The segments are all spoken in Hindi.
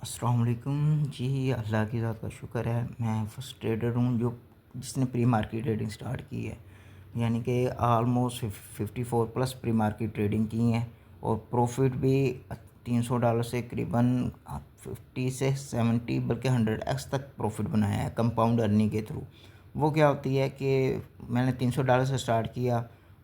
अस्सलाम वालेकुम जी। अल्लाह की ज़ात का शुक्र है, मैं फर्स्ट ट्रेडर हूँ जिसने प्री मार्केट ट्रेडिंग स्टार्ट की है। यानी कि almost 54 plus pre market trading की है और प्रॉफिट भी $300 से करीबन 50 से 70 बल्कि 100x तक प्रॉफिट बनाया है कंपाउंड अर्निंग के थ्रू। वो क्या होती है कि मैंने $300 से स्टार्ट किया।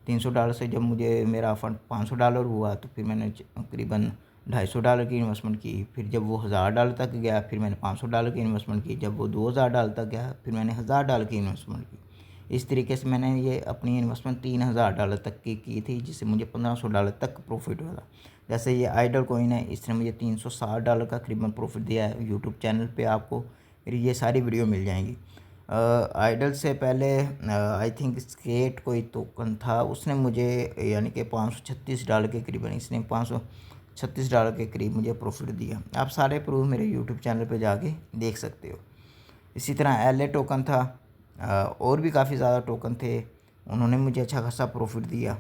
$300 से जब मुझे मेरा फंड $500 हुआ तो फिर मैंने करीबन $250 की इन्वेस्टमेंट की। फिर जब वो $1000 तक गया फिर मैंने $500 की इन्वेस्टमेंट की। जब वो $2000 तक गया फिर मैंने $1000 की इन्वेस्टमेंट की। इस तरीके से मैंने ये अपनी इन्वेस्टमेंट $3000 तक की थी, जिससे मुझे $1500 तक प्रॉफिट हुआ। जैसे ये आइडल कॉइन है, इसने मुझे $360 का करीबन प्रॉफिट दिया है। यूट्यूब चैनल पे आपको मेरी ये सारी वीडियो मिल जाएंगी। आइडल से पहले आई थिंक स्केट कोई टोकन था, उसने मुझे यानी कि $536 के करीबन, इसने $536 के करीब मुझे प्रॉफिट दिया। आप सारे प्रूफ मेरे यूट्यूब चैनल पे जाके देख सकते हो। इसी तरह एल ए टोकन था, और भी काफ़ी ज़्यादा टोकन थे, उन्होंने मुझे अच्छा खासा प्रॉफिट दिया।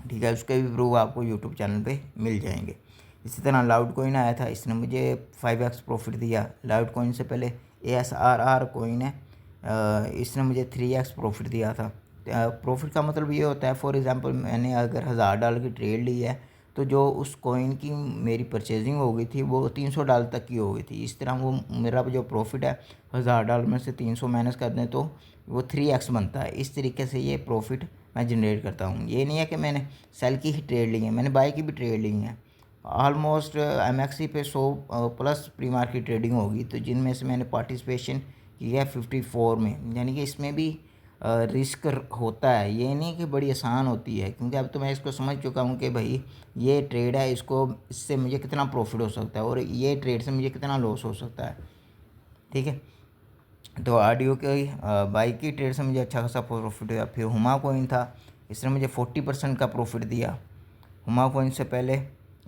ठीक है, उसके भी प्रूफ आपको यूट्यूब चैनल पे मिल जाएंगे। इसी तरह लाउड कॉइन आया था, इसने मुझे 5x प्रॉफिट दिया। लाउड कॉइन से पहले ASRR कॉइन है, इसने मुझे 3x प्रॉफिट दिया था। प्रॉफिट का मतलब ये होता है, फॉर एग्ज़ाम्पल मैंने अगर $1000 की ट्रेड ली है तो जो उस कॉइन की मेरी परचेजिंग हो गई थी वो $300 तक की हो गई थी। इस तरह वो मेरा जो प्रॉफिट है $1000 में से 300 माइनस कर दें तो वो 3x बनता है। इस तरीके से ये प्रॉफिट मैं जनरेट करता हूँ। ये नहीं है कि मैंने सेल की ही ट्रेड ली है, मैंने बाई की भी ट्रेड ली है। ऑलमोस्ट MXC पे 100 प्लस प्री मार्केट ट्रेडिंग होगी, तो जिनमें से मैंने पार्टिसिपेशन की है 54 में। यानी कि इसमें भी रिस्क होता है, ये नहीं कि बड़ी आसान होती है, क्योंकि अब तो मैं इसको समझ चुका हूँ कि भाई ये ट्रेड है, इससे मुझे कितना प्रॉफिट हो सकता है और ये ट्रेड से मुझे कितना लॉस हो सकता है। ठीक है, तो ऑडियो की बाइक की ट्रेड से मुझे अच्छा खासा प्रॉफिट हुआ। फिर हुमा कॉइन था, इसने मुझे 40% का प्रॉफिट दिया। हुमा कॉइन से पहले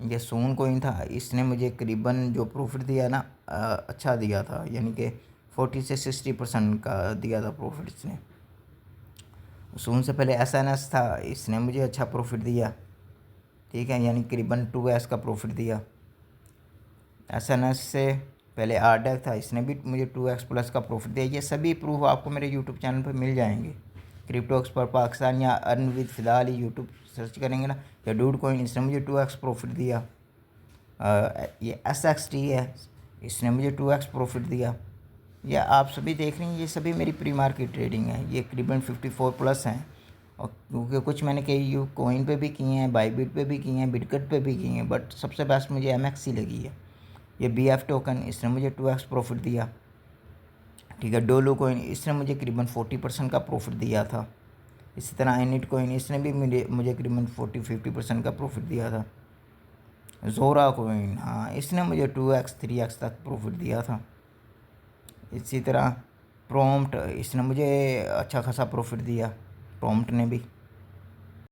ये सून कॉइन था, इसने मुझे करीबन जो प्रॉफिट दिया ना, अच्छा दिया था, यानी कि 40 से 60% का दिया था प्रॉफिट इसने। सून से पहले SNS था, इसने मुझे अच्छा प्रॉफिट दिया। ठीक है, यानी करीबन 2x का प्रॉफिट दिया। SNS से पहले RDEC था, इसने भी मुझे 2x प्लस का प्रॉफिट दिया। ये सभी प्रूफ आपको मेरे यूट्यूब चैनल पर मिल जाएंगे। क्रिप्टो एक्सपर्ट पाकिस्तान या अर्न विद फ़िलहाल ही यूट्यूब सर्च करेंगे ना, या डूड कॉइन, इसने मुझे 2x प्रॉफिट दिया। ये SXT है, इसने मुझे 2x प्रॉफिट दिया। या आप सभी देख रहे हैं, ये सभी मेरी प्री मार्केट ट्रेडिंग है। ये करीबन 54 प्लस हैं, और क्योंकि कुछ मैंने कई यू कॉइन पे भी किए हैं, बाईबिट पे भी किए हैं, बिटकट पे भी किए हैं, बट सबसे बेस्ट मुझे MXC लगी है। ये BF टोकन, इसने मुझे 2x प्रॉफिट दिया। ठीक है, डोलो कॉइन, इसने मुझे करीबन 40% का प्रॉफिट दिया था। इसी तरह इनिट कॉइन, इसने भी मुझे करीबन 40-50% का प्रॉफिट दिया था। जोरा कॉइन, हाँ, इसने मुझे 2x 3x तक प्रॉफिट दिया था। इसी तरह प्रॉम्प्ट, इसने मुझे अच्छा खासा प्रॉफिट दिया, प्रॉम्प्ट ने भी।